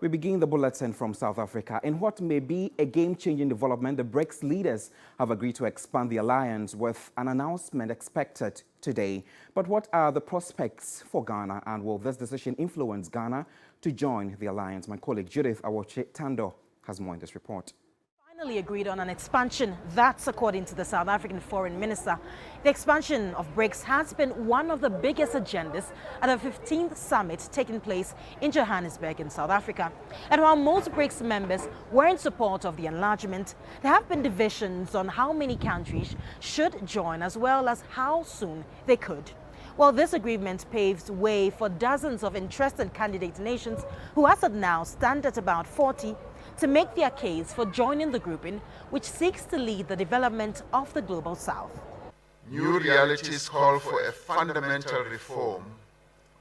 We begin the bulletin from South Africa. In what may be a game-changing development, the BRICS leaders have agreed to expand the alliance with an announcement expected today. But what are the prospects for Ghana, and will this decision influence Ghana to join the alliance? My colleague Judith Awoche-Tando has more in this report. Finally agreed on an expansion. That's according to the South African foreign minister. The expansion of BRICS has been one of the biggest agendas at the 15th summit taking place in Johannesburg in South Africa. And while most BRICS members were in support of the enlargement, there have been divisions on how many countries should join as well as how soon they could. Well, this agreement paves way for dozens of interested candidate nations who as of now stand at about 40 to make their case for joining the grouping, which seeks to lead the development of the Global South. New realities call for a fundamental reform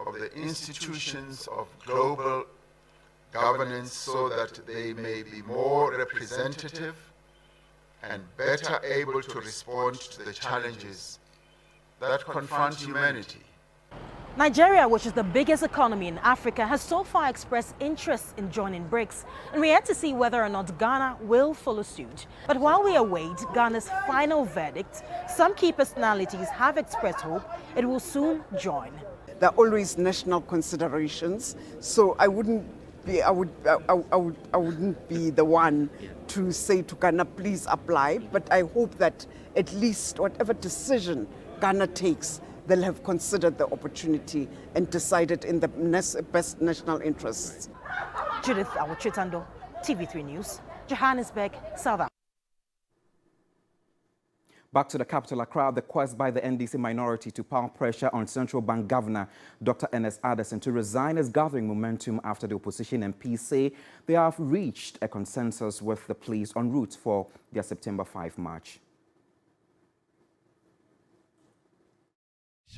of the institutions of global governance so that they may be more representative and better able to respond to the challenges that confront humanity. Nigeria, which is the biggest economy in Africa, has so far expressed interest in joining BRICS, and we have to see whether or not Ghana will follow suit. But while we await Ghana's final verdict, some key personalities have expressed hope it will soon join. There are always national considerations, so I wouldn't be the one to say to Ghana, please apply, but I hope that at least whatever decision Ghana takes, they'll have considered the opportunity and decided in the best national interests. Judith Awoche-Tando, TV3 News, Johannesburg, South Africa. Back to the capital, Accra, the quest by the NDC minority to pile pressure on Central Bank Governor Dr. Ernest Addison to resign is gathering momentum after the opposition MPs say they have reached a consensus with the police en route for their September 5 march.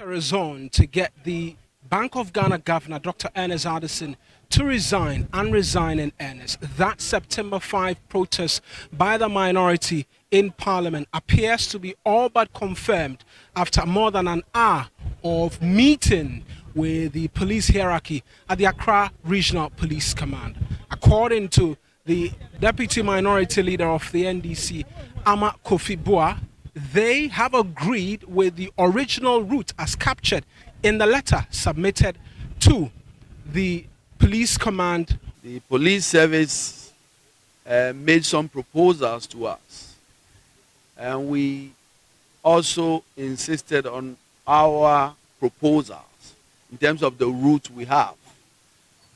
Is on to get the Bank of Ghana Governor Dr. Ernest Addison to resign and resign in earnest. That September 5 protest by the minority in Parliament appears to be all but confirmed after more than an hour of meeting with the police hierarchy at the Accra Regional Police Command. According to the Deputy Minority Leader of the NDC, Ama Kofi Boa, they have agreed with the original route as captured in the letter submitted to the police command. The police service made some proposals to us, and we also insisted on our proposals in terms of the route we have.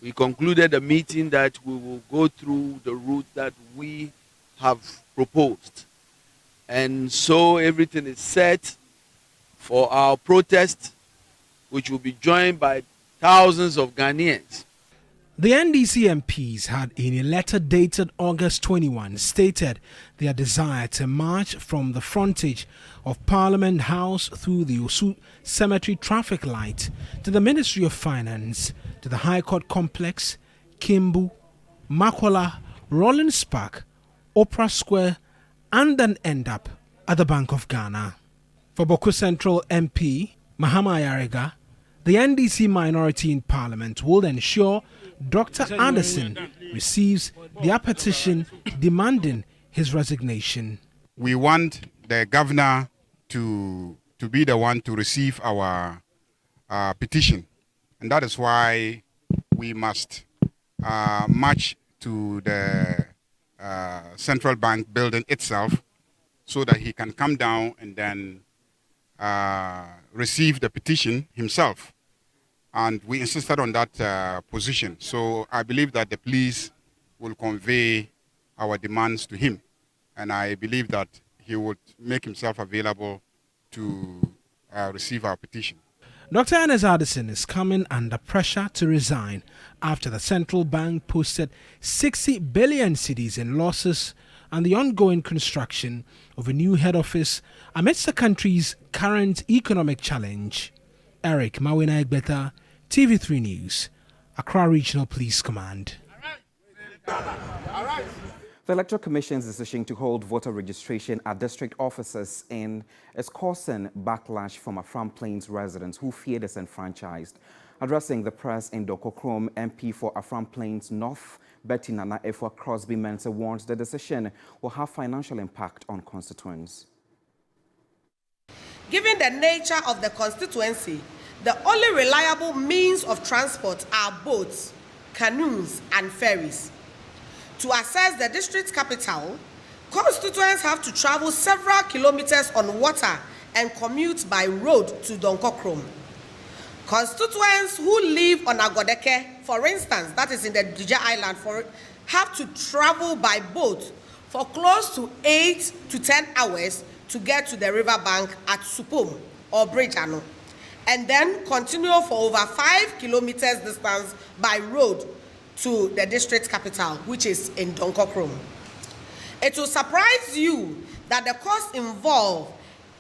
We concluded a meeting that we will go through the route that we have proposed. And so everything is set for our protest, which will be joined by thousands of Ghanaians. The NDC MPs had, in a letter dated August 21, stated their desire to march from the frontage of Parliament House through the Osu Cemetery traffic light to the Ministry of Finance, to the High Court Complex, Kimbu, Makola, Rollins Park, Opera Square, and then end up at the Bank of Ghana. For Boko Central MP Mahama Yarega, the NDC minority in Parliament will ensure Dr. Addison receives their petition demanding his resignation. We want the governor to be the one to receive our petition, and that is why we must march to the Central Bank building itself so that he can come down and then receive the petition himself. And we insisted on that position. So I believe that the police will convey our demands to him. And I believe that he would make himself available to receive our petition. Dr. Ernest Addison is coming under pressure to resign after the central bank posted 60 billion cedis in losses and the ongoing construction of a new head office amidst the country's current economic challenge. Eric Mawina Egbeta, TV3 News, Accra Regional Police Command. The Electoral Commission's decision to hold voter registration at district offices is causing backlash from Afram Plains residents who fear disenfranchised. Addressing the press in Dokokrom, MP for Afram Plains North, Betty Nana Efwa Crosby-Mensah warns the decision will have financial impact on constituents. Given the nature of the constituency, the only reliable means of transport are boats, canoes, and ferries. To access the district capital, constituents have to travel several kilometers on water and commute by road to Donkokrom. Constituents who live on Agodeke, for instance, that is in the Dija Island, have to travel by boat for close to 8 to 10 hours to get to the riverbank at Supom or Bridgeano, and then continue for over 5 kilometers distance by road to the district capital, which is in Donkokrom. It will surprise you that the cost involved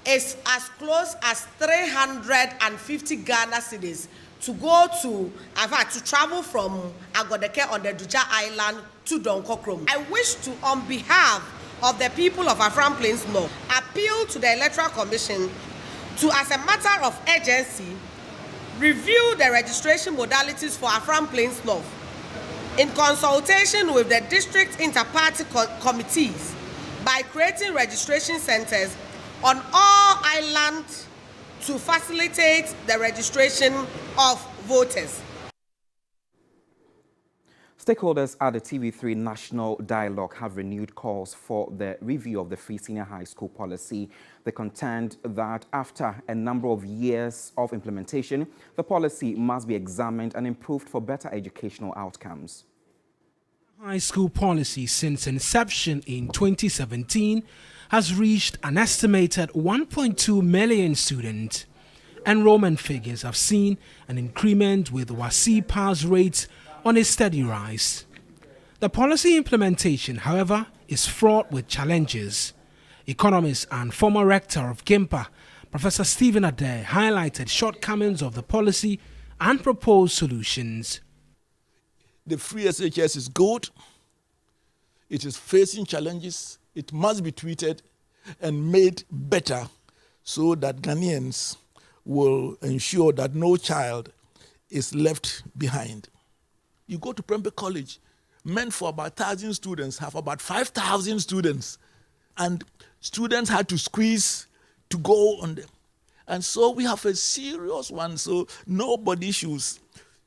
is as close as 350 Ghana cedis to go to, in fact, to travel from Agodeke on the Duja Island to Donkokrom. I wish to, on behalf of the people of Afram Plains North, appeal to the Electoral Commission to, as a matter of urgency, review the registration modalities for Afram Plains North in consultation with the district inter-party committees by creating registration centers on all islands to facilitate the registration of voters. Stakeholders at the TV3 National Dialogue have renewed calls for the review of the free senior high school policy. They contend that after a number of years of implementation, the policy must be examined and improved for better educational outcomes. High school policy since inception in 2017 has reached an estimated 1.2 million students. Enrollment figures have seen an increment with WASI pass rates on a steady rise. The policy implementation, however, is fraught with challenges. Economist and former rector of GIMPA, Professor Stephen Adair, highlighted shortcomings of the policy and proposed solutions. The free SHS is good. It is facing challenges. It must be tweeted and made better so that Ghanaians will ensure that no child is left behind. You go to Prempeh College, meant for about 1,000 students, have about 5,000 students, and students had to squeeze to go on them. And so we have a serious one, so nobody should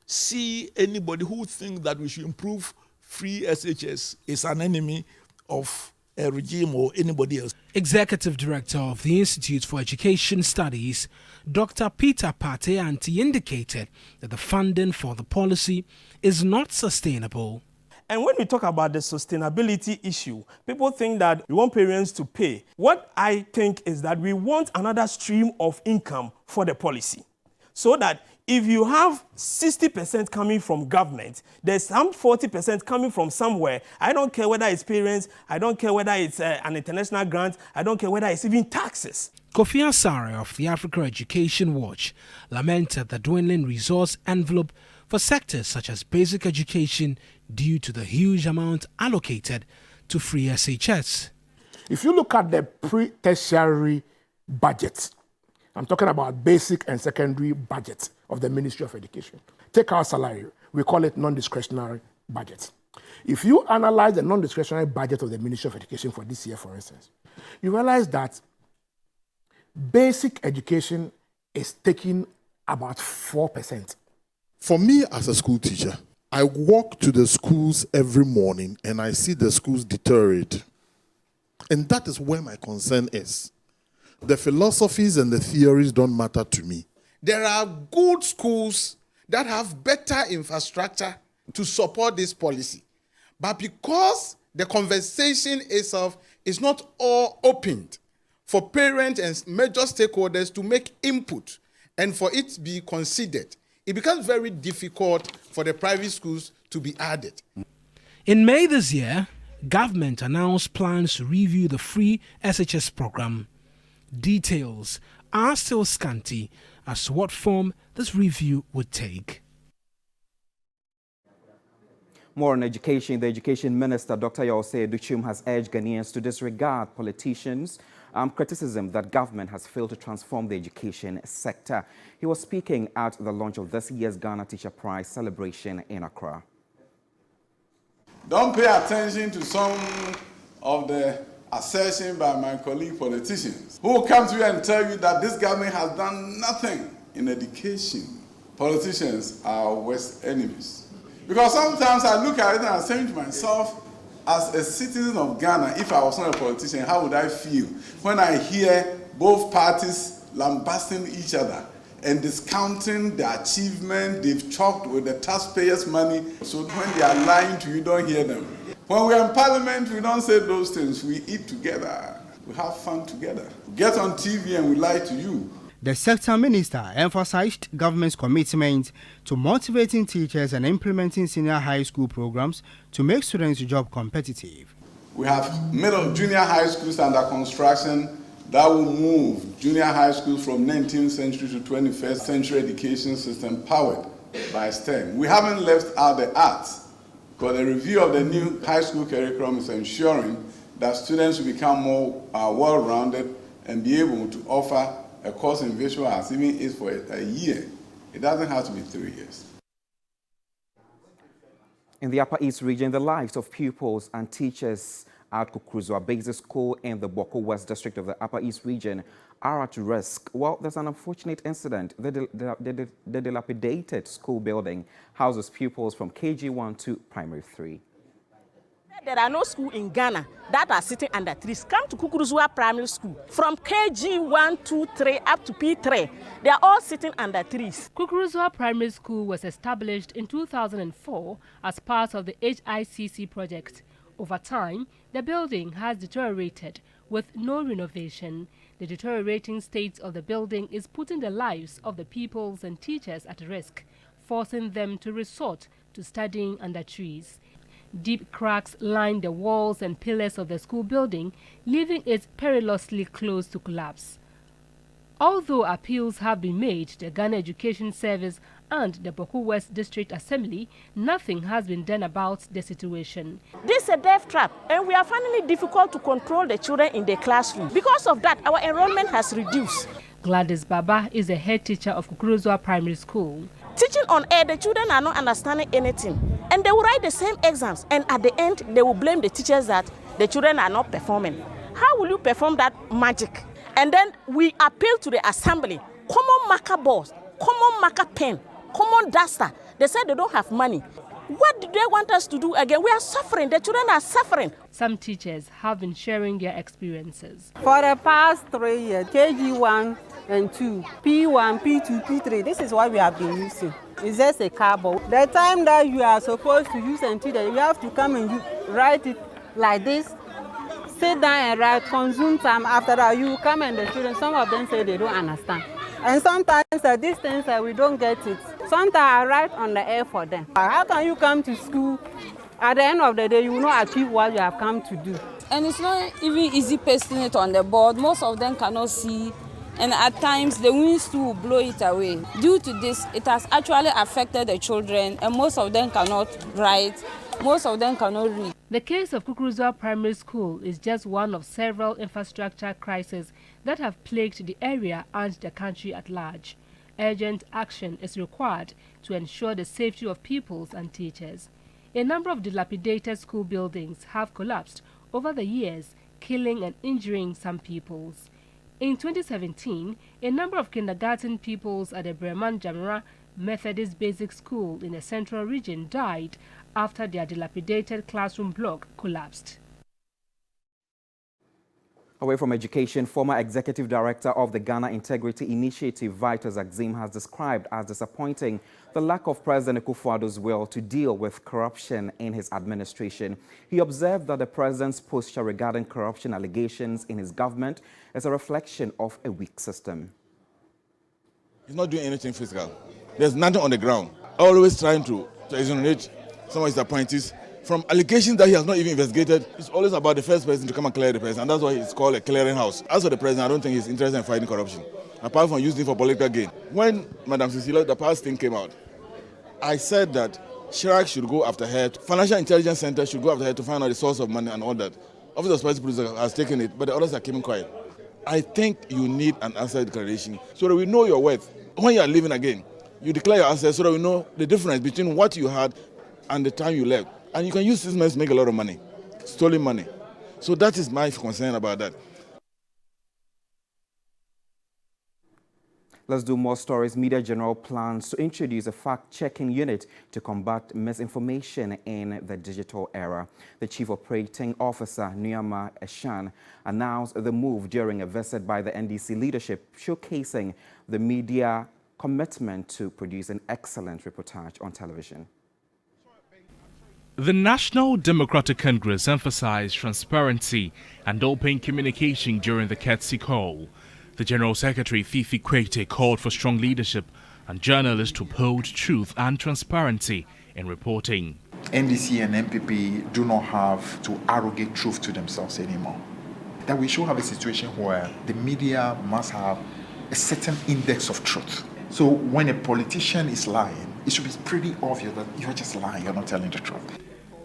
see anybody who thinks that we should improve free SHS is an enemy of a regime or anybody else. Executive Director of the Institute for Education Studies, Dr. Peter Pateanti, indicated that the funding for the policy is not sustainable. And when we talk about the sustainability issue, people think that we want parents to pay. What I think is that we want another stream of income for the policy, so that if you have 60% coming from government, there's some 40% coming from somewhere. I don't care whether it's parents, I don't care whether it's an international grant, I don't care whether it's even taxes. Kofi Asare of the Africa Education Watch lamented the dwindling resource envelope for sectors such as basic education due to the huge amount allocated to free SHS. If you look at the pre-tertiary budget, I'm talking about basic and secondary budget of the Ministry of Education. Take our salary, we call it non-discretionary budget. If you analyze the non-discretionary budget of the Ministry of Education for this year, for instance, you realize that basic education is taking about 4%. For me as a school teacher, I walk to the schools every morning and I see the schools deteriorate. And that is where my concern is. The philosophies and the theories don't matter to me. There are good schools that have better infrastructure to support this policy. But because the conversation itself is not all opened for parents and major stakeholders to make input and for it to be considered, it becomes very difficult for the private schools to be added. In May this year, government announced plans to review the free SHS program. Details are still scanty as to what form this review would take. More on education. The Education Minister, Dr. Yose Duchum, has urged Ghanaians to disregard politicians criticism that government has failed to transform the education sector. He was speaking at the launch of this year's Ghana Teacher Prize celebration in Accra. Don't pay attention to some of the assertion by my colleague politicians who will come to you and tell you that this government has done nothing in education. Politicians are our worst enemies. Because sometimes I look at it and I say to myself, as a citizen of Ghana, if I was not a politician, how would I feel when I hear both parties lambasting each other and discounting the achievement they've chalked with the taxpayers' money? So when they are lying to you, don't hear them. When we are in parliament, we don't say those things. We eat together. We have fun together. We get on TV and we lie to you. The sector minister emphasized government's commitment to motivating teachers and implementing senior high school programs to make students job competitive. We have middle junior high schools under construction that will move junior high schools from 19th century to 21st century education system powered by STEM. We haven't left out the arts, because the review of the new high school curriculum is ensuring that students will become more well-rounded and be able to offer a course in visual arts, even if it's for a year. It doesn't have to be 3 years. In the Upper East region, the lives of pupils and teachers at Kukruzua Basic School in the Boko West district of the Upper East region are at risk. Well, there's an unfortunate incident. The dilapidated school building houses pupils from KG1 to Primary 3. There are no schools in Ghana that are sitting under trees. Come to Kukruzua Primary School. From KG 1, 2, 3 up to P3, they are all sitting under trees. Kukruzua Primary School was established in 2004 as part of the HICC project. Over time, the building has deteriorated with no renovation. The deteriorating state of the building is putting the lives of the pupils and teachers at risk, forcing them to resort to studying under trees. Deep cracks line the walls and pillars of the school building, leaving it perilously close to collapse. Although appeals have been made to the Ghana Education Service and the Boko West District Assembly, nothing has been done about the situation. This is a death trap, and we are finding it difficult to control the children in the classroom. Because of that, our enrollment has reduced. Gladys Baba is the head teacher of Kukruzua Primary School. Teaching on air, the children are not understanding anything. And they will write the same exams, and at the end, they will blame the teachers that the children are not performing. How will you perform that magic? And then we appeal to the assembly. Common marker boards, common marker pen, common duster. They said they don't have money. What do they want us to do again? We are suffering. The children are suffering. Some teachers have been sharing their experiences. For the past 3 years, KG1 and 2, P1, P2, P3, this is what we have been using. It's just a cardboard. The time that you are supposed to use until you have to come and write it like this, sit down and write, consume time. After that, you come and the children, some of them say they don't understand. And sometimes at these things, we don't get it. Sometimes I write on the air for them. How can you come to school? At the end of the day, you will not achieve what you have come to do. And it's not even easy pasting it on the board. Most of them cannot see. And at times, the winds too will blow it away. Due to this, it has actually affected the children, and most of them cannot write. Most of them cannot read. The case of Kukruzua Primary School is just one of several infrastructure crises that have plagued the area and the country at large. Urgent action is required to ensure the safety of pupils and teachers. A number of dilapidated school buildings have collapsed over the years, killing and injuring some pupils. In 2017, a number of kindergarten pupils at the Breman Jamara Methodist Basic School in the Central Region died after their dilapidated classroom block collapsed. Away from education, former executive director of the Ghana Integrity Initiative, Vitus Axim, has described as disappointing the lack of President Akufo-Addo's will to deal with corruption in his administration. He observed that the president's posture regarding corruption allegations in his government is a reflection of a weak system. He's not doing anything physical. There's nothing on the ground. Always trying to exonerate some of his appointees from allegations that he has not even investigated. It's always about the first person to come and clear the president, and that's why it's called a clearing house. As for the president, I don't think he's interested in fighting corruption, apart from using it for political gain. When Madam Cecilia, the past thing came out, I said that Chirac should go after her, Financial Intelligence Center should go after her to find out the source of money and all that. Office of Special Producer has taken it, but the others are keeping quiet. I think you need an asset declaration so that we know your worth. When you are leaving again, you declare your assets so that we know the difference between what you had and the time you left. And you can use 6 months to make a lot of money, stolen money. So that is my concern about that. Let's do more stories. Media General plans to introduce a fact-checking unit to combat misinformation in the digital era. The Chief Operating Officer, Nyama Eshan, announced the move during a visit by the NDC leadership, showcasing the media commitment to produce an excellent reportage on television. The National Democratic Congress emphasized transparency and open communication during the Courtesy call. The General Secretary, TV3Newday, called for strong leadership and journalists to uphold truth and transparency in reporting. NDC and MPP do not have to arrogate truth to themselves anymore. That we should have a situation where the media must have a certain index of truth. So when a politician is lying, it should be pretty obvious that you're just lying, you're not telling the truth.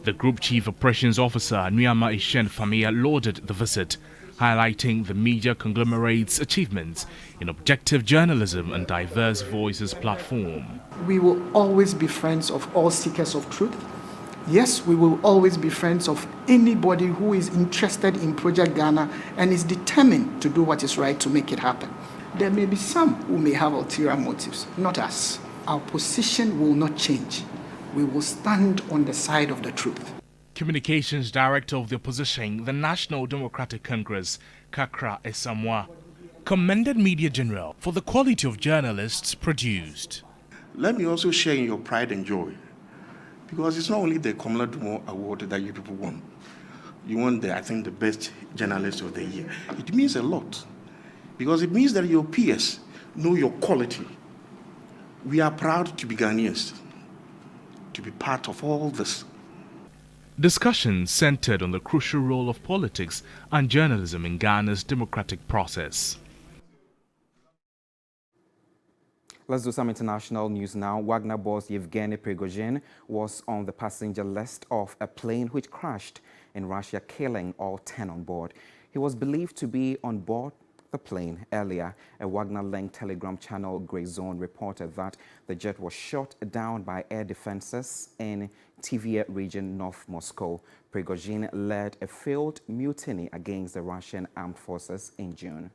The Group Chief Operations Officer, Nyama Eshan Famia, lauded the visit, highlighting the media conglomerate's achievements in objective journalism and diverse voices platform. We will always be friends of all seekers of truth. Yes, we will always be friends of anybody who is interested in Project Ghana and is determined to do what is right to make it happen. There may be some who may have ulterior motives, not us. Our position will not change. We will stand on the side of the truth. Communications Director of the opposition, the National Democratic Congress, Kakra Esamwa, commended Media General for the quality of journalists produced. Let me also share in your pride and joy, because it's not only the Komla Dumo Award that you people won. You won, I think, the best journalist of the year. It means a lot, because it means that your peers know your quality. We are proud to be Ghanaians, to be part of all this. Discussions centered on the crucial role of politics and journalism in Ghana's democratic process. Let's do some international news now. Wagner boss Yevgeny Prigozhin was on the passenger list of a plane which crashed in Russia, killing all 10 on board. He was believed to be on board the plane earlier. A Wagner-linked Telegram channel, Grey Zone, reported that the jet was shot down by air defenses in Tver region, North Moscow. Prigozhin led a failed mutiny against the Russian armed forces in June.